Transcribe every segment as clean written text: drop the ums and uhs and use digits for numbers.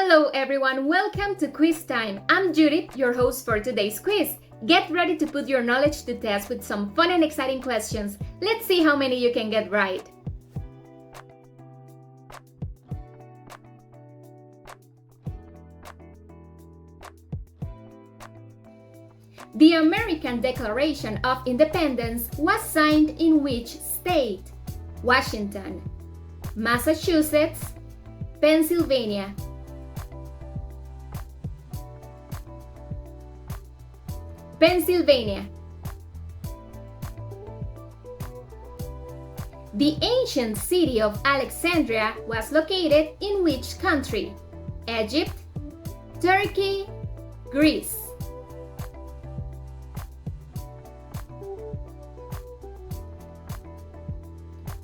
Hello everyone, welcome to Quiz Time. I'm Judith, your host for today's quiz. Get ready to put your knowledge to test with some fun and exciting questions. Let's see how many you can get right. The American Declaration of Independence was signed in which state? Washington, Massachusetts, Pennsylvania. Pennsylvania. The ancient city of Alexandria was located in which country? Egypt, Turkey, Greece.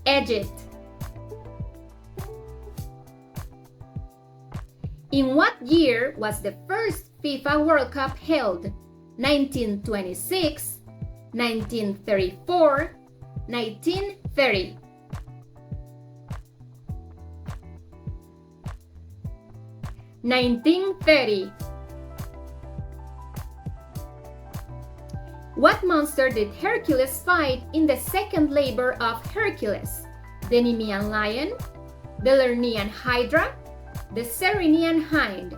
Egypt. In what year was the first FIFA World Cup held? 1926, 1934, 1930. What monster did Hercules fight in the second labor of Hercules? The Nemean lion, the Lernaean hydra, the Ceryneian hind.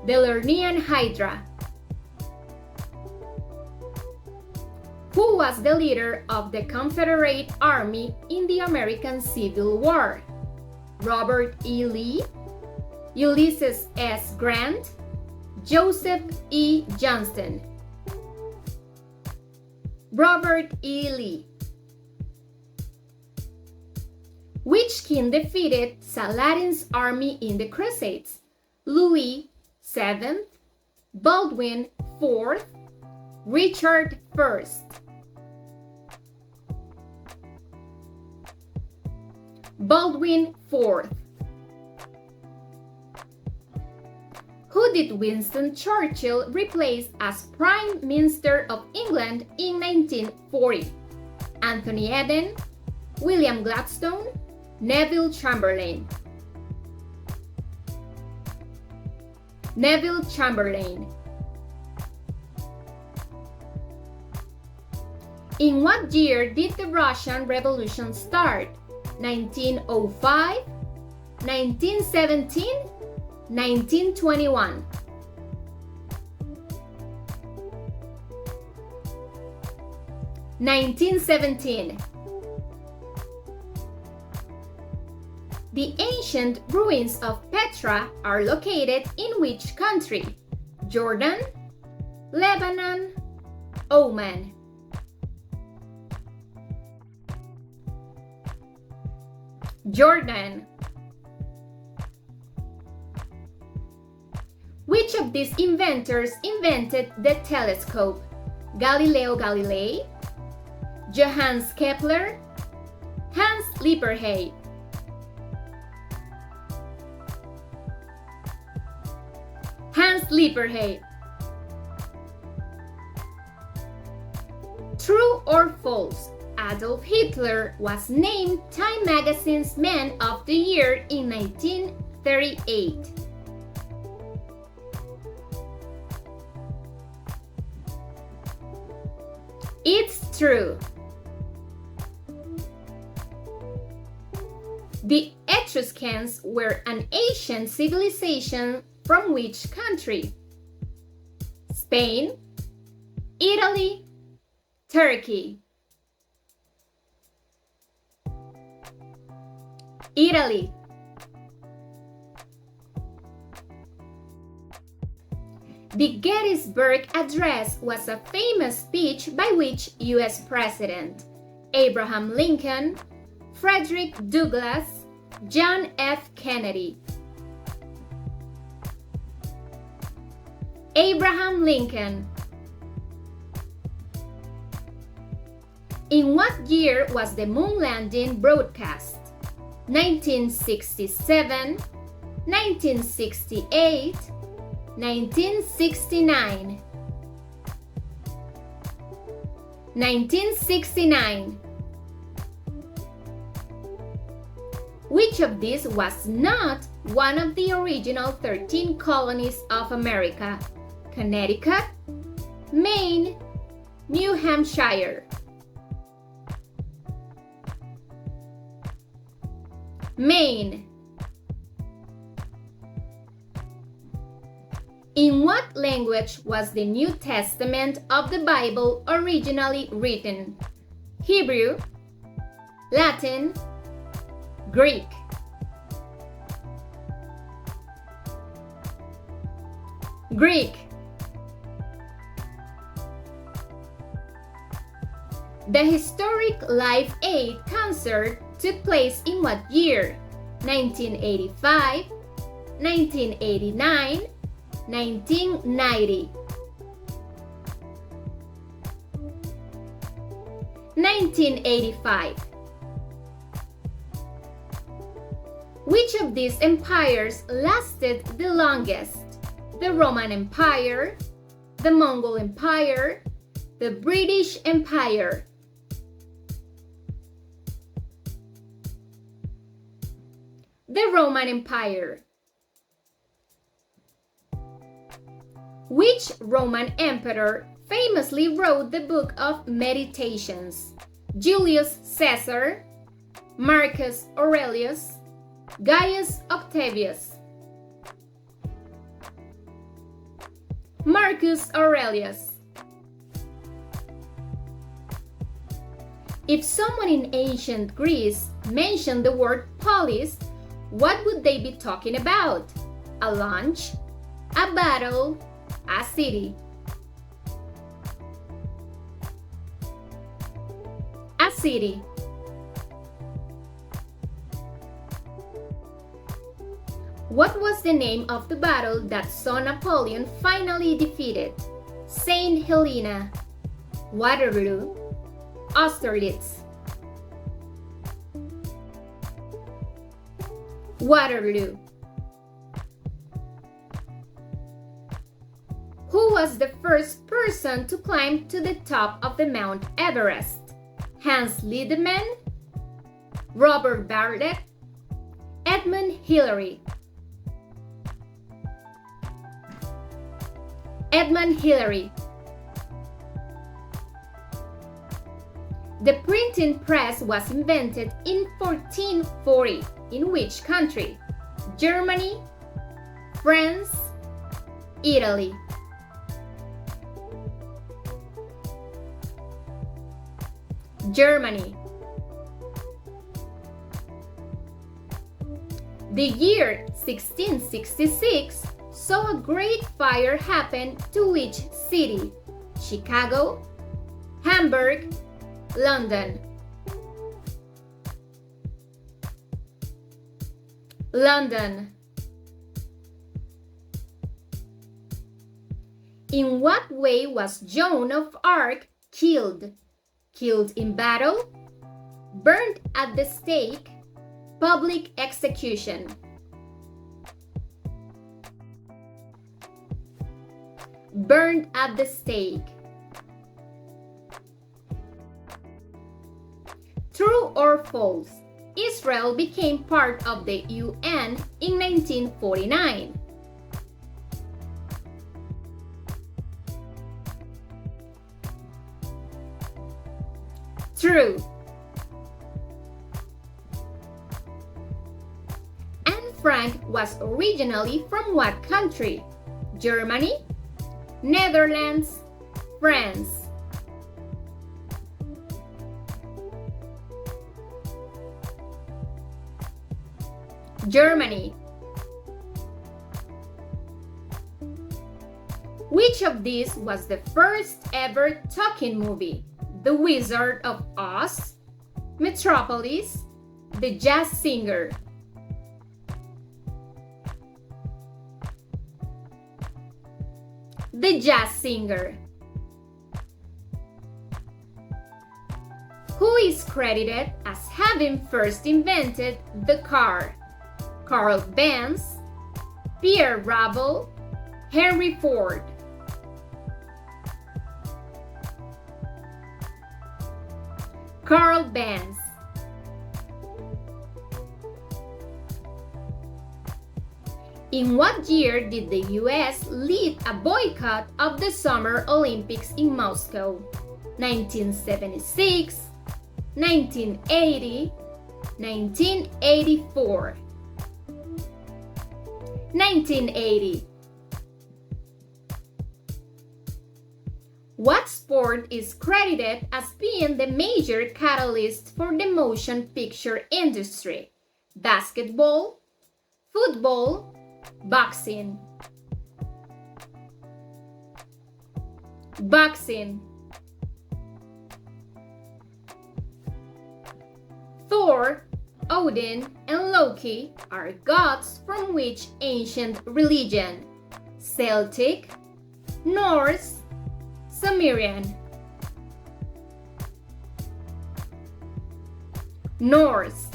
The Lernaean hydra. Who was the leader of the Confederate Army in the American Civil War? Robert E. Lee, Ulysses S. Grant, Joseph E. Johnston. Robert E. Lee. Which king defeated Saladin's army in the Crusades? Louis VII, Baldwin IV, Richard I. Baldwin IV. Who did Winston Churchill replace as Prime Minister of England in 1940? Anthony Eden, William Gladstone, Neville Chamberlain. Neville Chamberlain. In what year did the Russian Revolution start? 1905, 1917, 1921. 1917. The ancient ruins of Petra are located in which country? Jordan, Lebanon, Oman. Jordan. Which of these inventors invented the telescope? Galileo Galilei, Johannes Kepler, Hans Lippershey. Hans Lippershey. True or false? Adolf Hitler was named Time Magazine's Man of the Year in 1938. It's true. The Etruscans were an ancient civilization from which country? Spain, Italy, Turkey. Italy. The Gettysburg Address was a famous speech by which U.S. President? Abraham Lincoln, Frederick Douglass, John F. Kennedy. Abraham Lincoln. In what year was the moon landing broadcast? 1967, 1968, 1969. 1969. Which of these was not one of the original 13 colonies of America? Connecticut, Maine, New Hampshire. Maine. In what language was the New Testament of the Bible originally written? Hebrew, Latin, Greek. Greek. The historic Live Aid concert took place in what year? 1985, 1989, 1990. 1985. Which of these empires lasted the longest? The Roman Empire, the Mongol Empire, the British Empire. The Roman Empire. Which Roman emperor famously wrote the Book of Meditations? Julius Caesar, Marcus Aurelius, Gaius Octavius. Marcus Aurelius. If someone in ancient Greece mentioned the word polis, what would they be talking about? A lunch, a battle, a city. A city. What was the name of the battle that saw Napoleon finally defeated? Saint Helena, Waterloo, Austerlitz. Waterloo. Who was the first person to climb to the top of the Mount Everest? Hans Lindemann, Robert Bartlett, Edmund Hillary. Edmund Hillary. The printing press was invented in 1440. In which country? Germany, France, Italy. Germany. The year 1666 saw a great fire happen to which city? Chicago, Hamburg, London. London. In what way was Joan of Arc killed? Killed in battle, burned at the stake, public execution. Burned at the stake. True or false? Israel became part of the UN in 1949. True. Anne Frank was originally from what country? Germany, Netherlands, France. Germany. Which of these was the first ever talking movie? The Wizard of Oz, Metropolis, The Jazz Singer. The Jazz Singer. Who is credited as having first invented the car? Carl Benz, Pierre Rabel, Henry Ford. Carl Benz. In what year did the US lead a boycott of the Summer Olympics in Moscow? 1976, 1980, 1984. 1980. What sport is credited as being the major catalyst for the motion picture industry? Basketball, football, boxing. Boxing. Thor, Odin, and Loki are gods from which ancient religion? Celtic, Norse, Sumerian. Norse.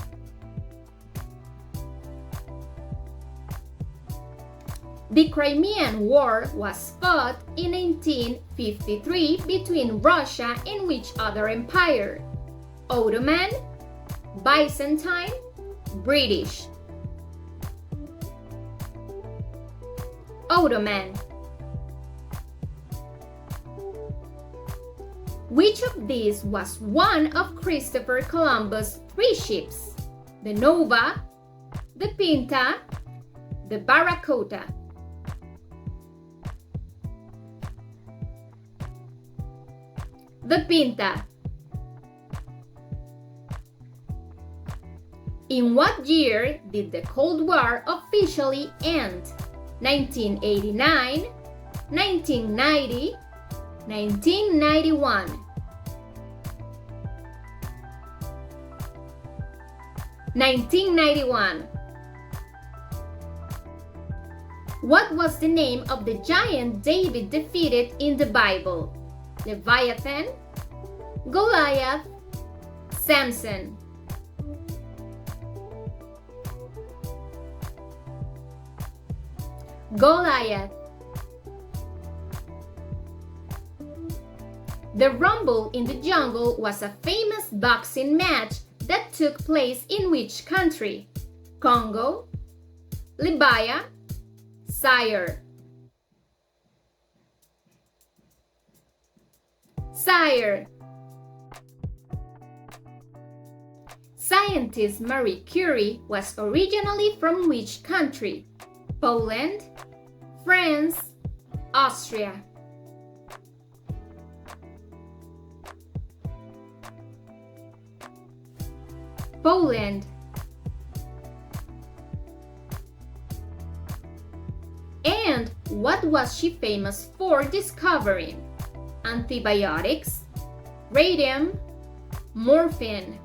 The Crimean War was fought in 1953 between Russia and which other empire? Ottoman, Byzantine, British. Ottoman. Which of these was one of Christopher Columbus' 3 ships? The Nova, the Pinta, the Barracuda. The Pinta. In what year did the Cold War officially end? 1989, 1990, 1991. 1991. What was the name of the giant David defeated in the Bible? Leviathan, Goliath, Samson. Goliath. The Rumble in the Jungle was a famous boxing match that took place in which country? Congo, Libya, Zaire. Zaire. Scientist Marie Curie was originally from which country? Poland, France, Austria. Poland. And what was she famous for discovering? Antibiotics, radium, morphine.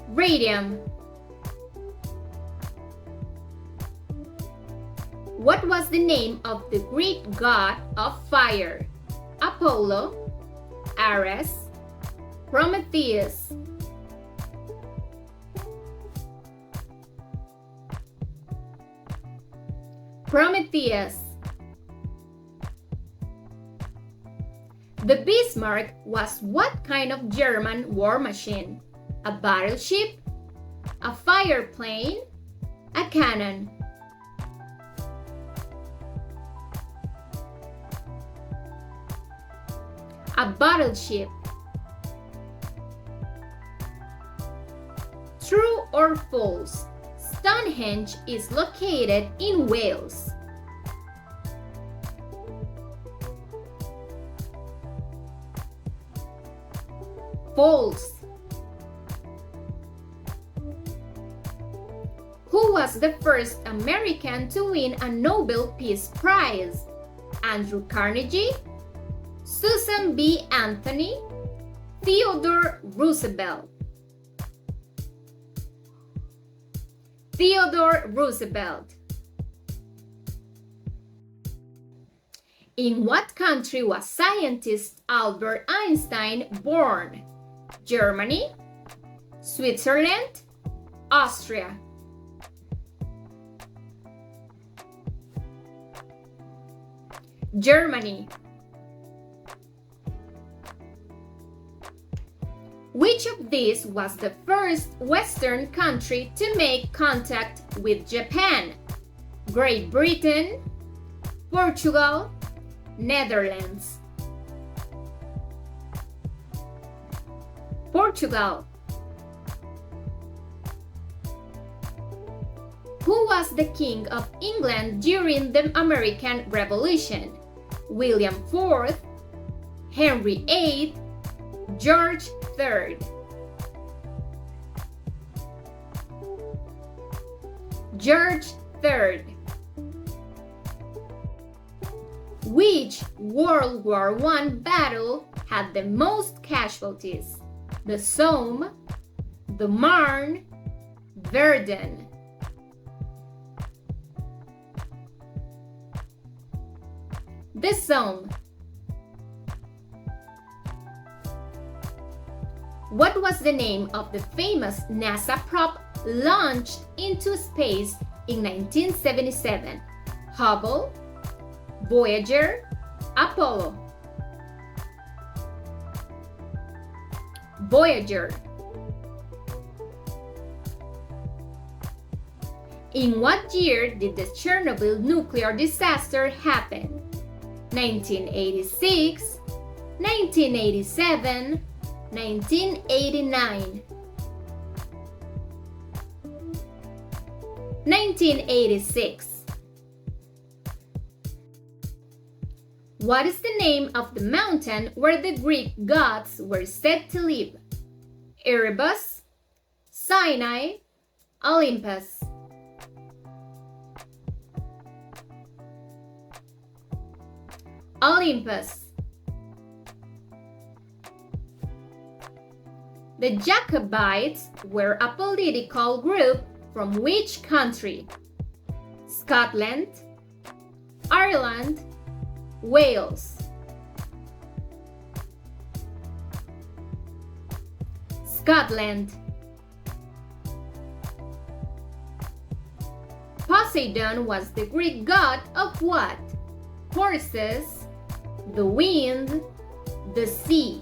Radium. What was the name of the Greek god of fire? Apollo, Ares, Prometheus. Prometheus. The Bismarck was what kind of German war machine? A battleship, a fireplane, a cannon. A battleship. True or false? Stonehenge is located in Wales. False. Who was the first American to win a Nobel Peace Prize? Andrew Carnegie, Susan B. Anthony, Theodore Roosevelt. Theodore Roosevelt. In what country was scientist Albert Einstein born? Germany, Switzerland, Austria. Germany. Which of these was the first Western country to make contact with Japan? Great Britain, Portugal, Netherlands. Portugal. Who was the King of England during the American Revolution? William IV, Henry VIII, George III. George III. Which World War I battle had the most casualties? The Somme, the Marne, Verdun. The Somme. What was the name of the famous NASA probe launched into space in 1977? Hubble, Voyager, Apollo. Voyager. In what year did the Chernobyl nuclear disaster happen? 1986, 1987, 1989. 1986. What is the name of the mountain where the Greek gods were said to live? Erebus, Sinai, Olympus. Olympus. The Jacobites were a political group from which country? Scotland, Ireland, Wales. Scotland. Poseidon was the Greek god of what? Horses, the wind, the sea.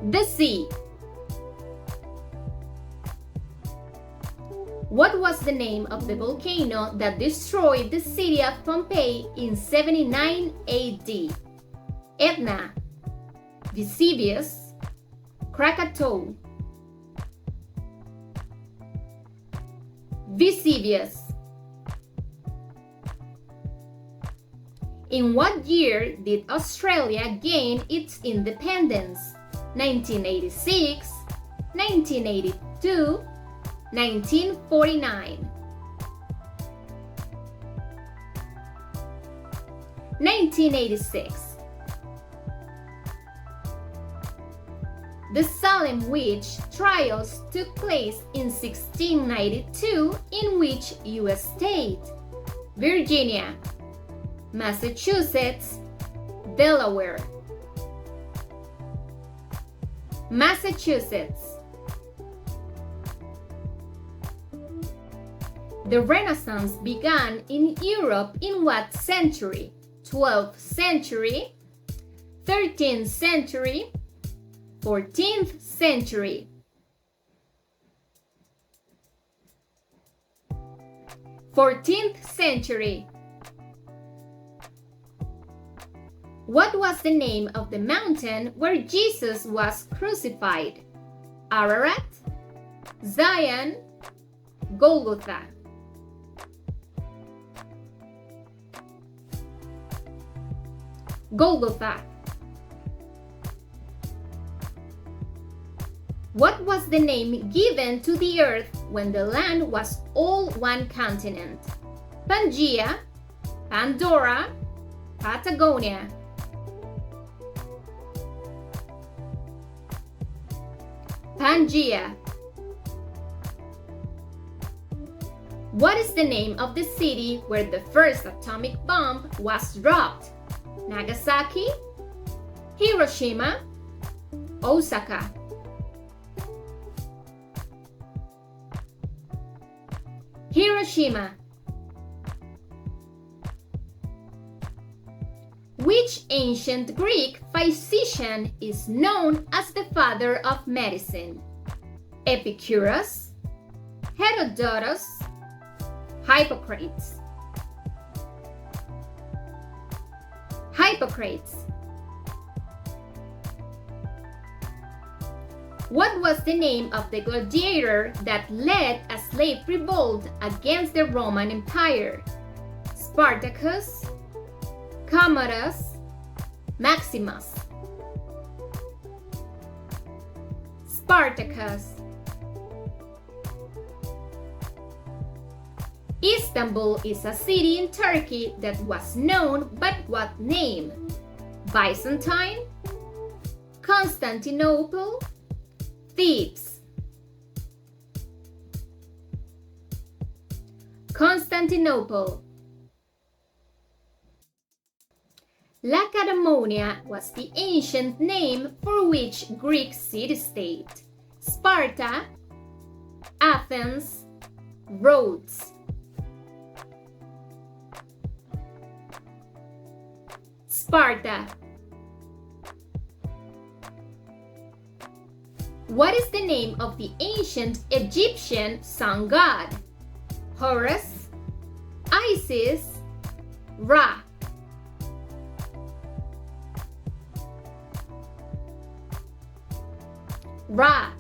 The sea. What was the name of the volcano that destroyed the city of Pompeii in 79 AD? Etna, Vesuvius, Krakatoa. Vesuvius. In what year did Australia gain its independence? 1986, 1982, 1949. 1986. The Salem witch trials took place in 1692 in which U.S. state? Virginia, Massachusetts, Delaware. Massachusetts. The Renaissance began in Europe in what century? 12th century, 13th century, 14th century. 14th century. What was the name of the mountain where Jesus was crucified? Ararat, Zion, Golgotha. Golgotha. What was the name given to the earth when the land was all one continent? Pangaea, Pandora, Patagonia. Pangaea. What is the name of the city where the first atomic bomb was dropped? Nagasaki, Hiroshima, Osaka. Hiroshima. Which ancient Greek physician is known as the father of medicine? Epicurus, Herodotus, Hippocrates. Hippocrates. What was the name of the gladiator that led a slave revolt against the Roman Empire? Spartacus, Commodus, Maximus. Spartacus. Istanbul is a city in Turkey that was known by what name? Byzantine, Constantinople, Thebes. Constantinople. Lacedaemonia was the ancient name for which Greek city-state? Sparta, Athens, Rhodes. Sparta. What is the name of the ancient Egyptian sun god? Horus, Isis, Ra. Ra.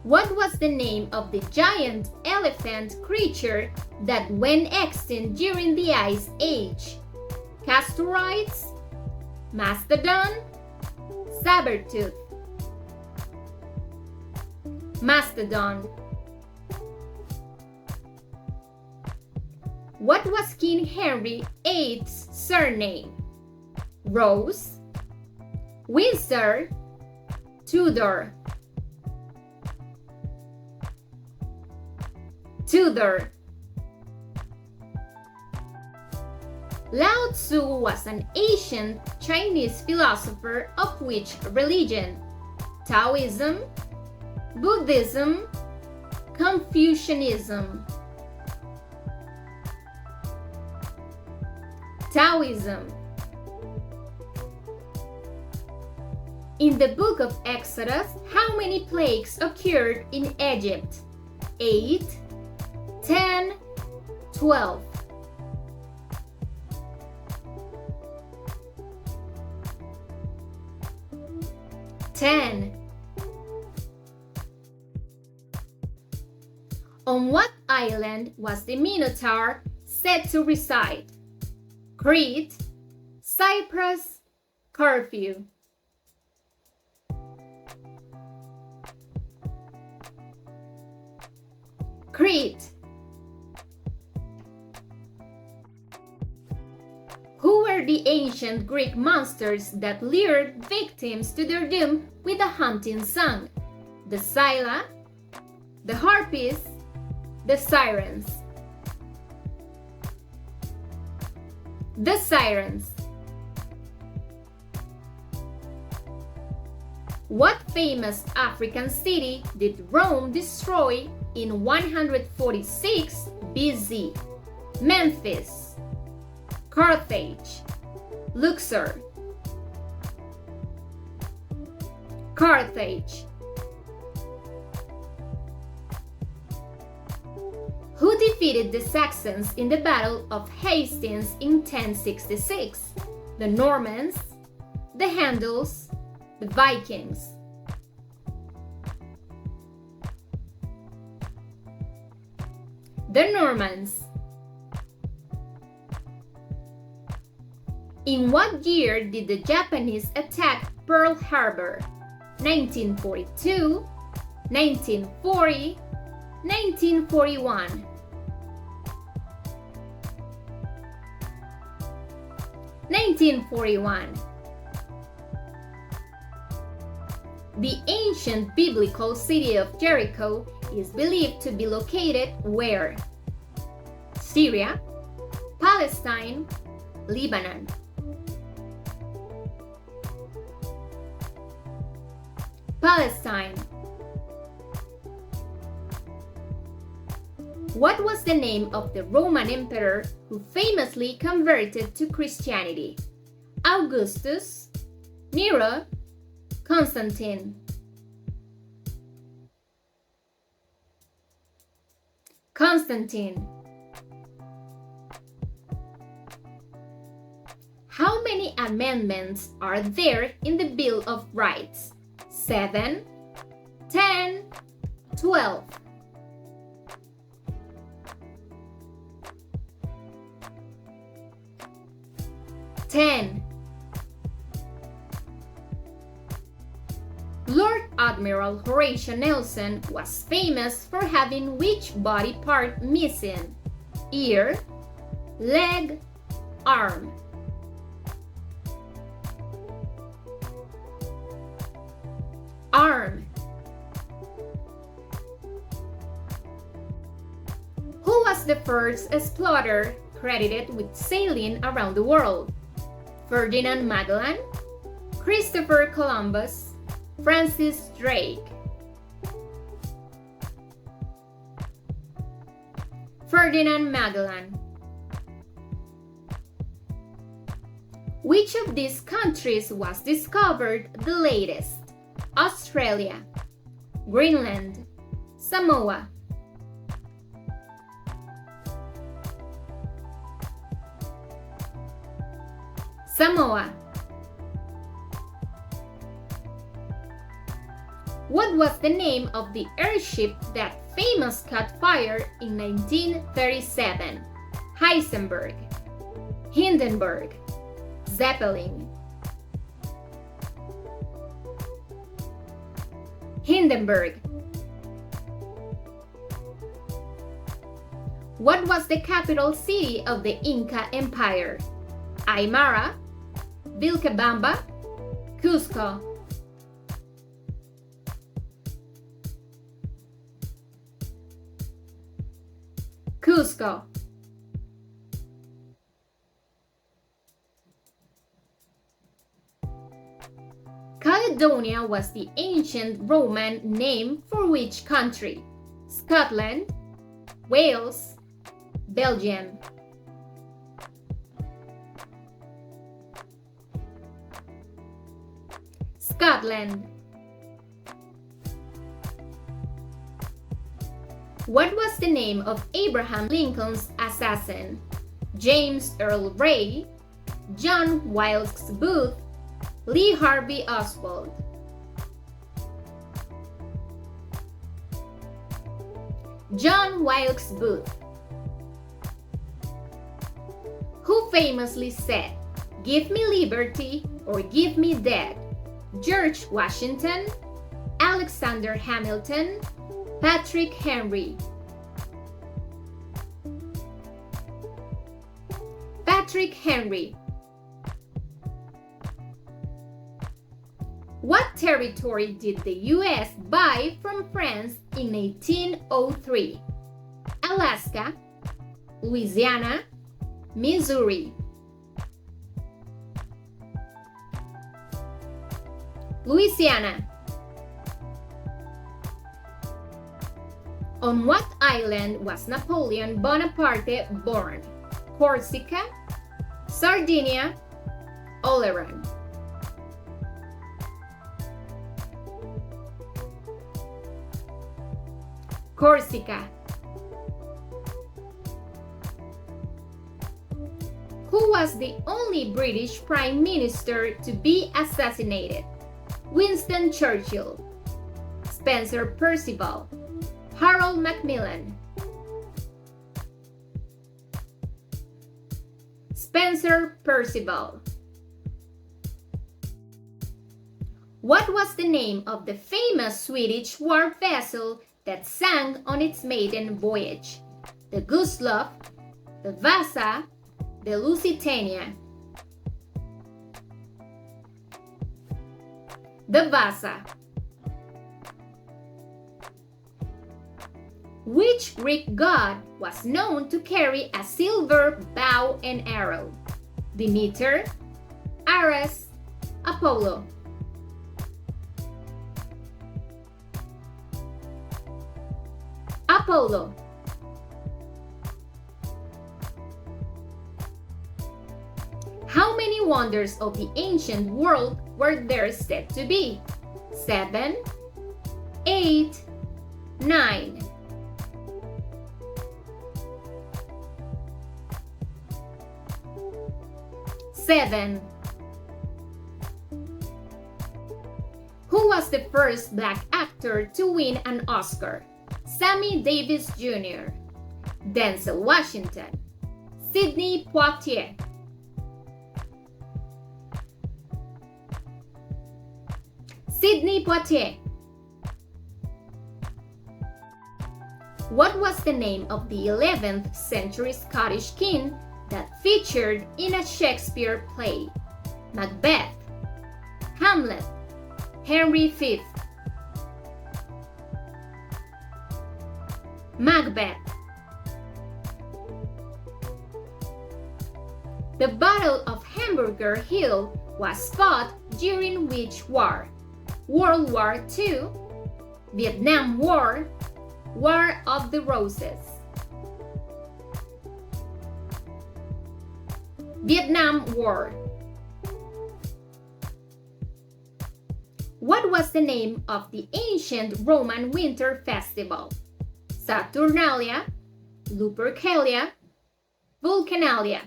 What was the name of the giant elephant creature that went extinct during the Ice Age? Castorites, Mastodon, Sabertooth. Mastodon. What was King Henry VIII's surname? Rose, Windsor, Tudor. Tudor. Lao Tzu was an ancient Chinese philosopher of which religion? Taoism, Buddhism, Confucianism. Taoism. In the book of Exodus, how many plagues occurred in Egypt? 8, 10, 12. 10. On what island was the Minotaur said to reside? Crete, Cyprus, Corfu. Crete. Who were the ancient Greek monsters that lured victims to their doom with a haunting song? The Scylla, the Harpies, the Sirens. The Sirens. What famous African city did Rome destroy in 146 BC? Memphis, Carthage, Luxor. Carthage. Who defeated the Saxons in the Battle of Hastings in 1066? The Normans, the Vandals, the Vikings. The Normans. In what year did the Japanese attack Pearl Harbor? 1942, 1940, 1941. 1941. The ancient biblical city of Jericho is believed to be located where? Syria, Palestine, Lebanon. Palestine. What was the name of the Roman emperor who famously converted to Christianity? Augustus, Nero, Constantine. Constantine. How many amendments are there in the Bill of Rights? 7, 10, 12. 10. Lord Admiral Horatio Nelson was famous for having which body part missing? Ear, leg, arm. Arm. Who was the first explorer credited with sailing around the world? Ferdinand Magellan, Christopher Columbus, Francis Drake. Ferdinand Magellan. Which of these countries was discovered the latest? Australia, Greenland, Samoa. Samoa. What was the name of the airship that famous caught fire in 1937? Heisenberg, Hindenburg, Zeppelin. Hindenburg. What was the capital city of the Inca Empire? Aymara, Vilcabamba, Cusco. Cusco. Caledonia was the ancient Roman name for which country? Scotland, Wales, Belgium. Scotland. What was the name of Abraham Lincoln's assassin? James Earl Ray, John Wilkes Booth, Lee Harvey Oswald. John Wilkes Booth. Who famously said, "Give me liberty or give me death"? George Washington, Alexander Hamilton, Patrick Henry. Patrick Henry. What territory did the U.S. buy from France in 1803? Alaska, Louisiana, Missouri. Louisiana. On what island was Napoleon Bonaparte born? Corsica, Sardinia, Oleron. Corsica. Who was the only British Prime Minister to be assassinated? Winston Churchill, Spencer Perceval, Harold Macmillan. Spencer Perceval. What was the name of the famous Swedish war vessel that sank on its maiden voyage? The Gustloff, the Vasa, the Lusitania. The Vasa. Which Greek god was known to carry a silver bow and arrow? Demeter, Ares, Apollo. Apollo. wonders of the ancient world were there said to be? 7, 8, 9. 7. Who was the first black actor to win an Oscar? Sammy Davis Jr., Denzel Washington, Sidney Poitier. Sidney Poitier. What was the name of the 11th century Scottish king that featured in a Shakespeare play? Macbeth, Hamlet, Henry V. Macbeth. The Battle of Hamburger Hill was fought during which war? World War II, Vietnam War, War of the Roses. Vietnam War. What was the name of the ancient Roman winter festival? Saturnalia, Lupercalia, Vulcanalia.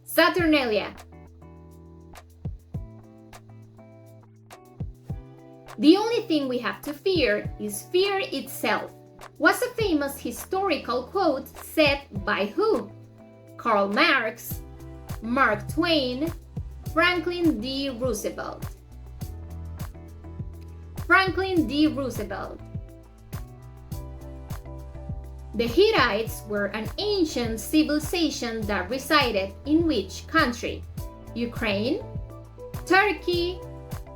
Saturnalia. The only thing we have to fear is fear itself was a famous historical quote said by who? Karl Marx, Mark Twain, Franklin D. Roosevelt. Franklin D. Roosevelt. The Hittites were an ancient civilization that resided in which country? Ukraine, Turkey,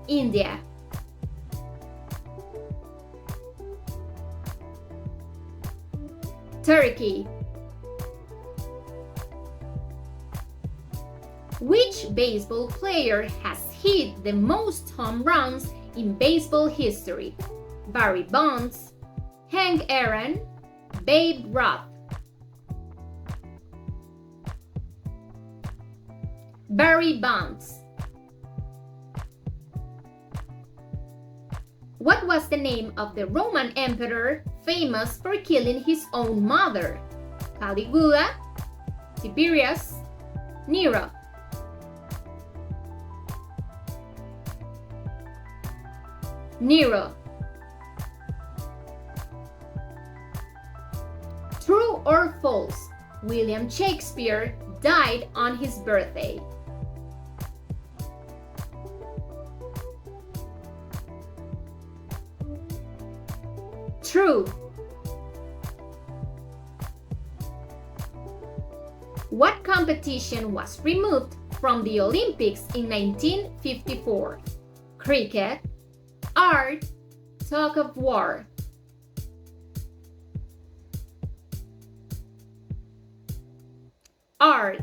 India. Turkey. Which baseball player has hit the most home runs in baseball history? Barry Bonds, Hank Aaron, Babe Ruth. Barry Bonds. What was the name of the Roman emperor famous for killing his own mother? Caligula, Tiberius, Nero. Nero. True or false? William Shakespeare died on his birthday. True. What competition was removed from the Olympics in 1954? Cricket, art, tug of war. Art.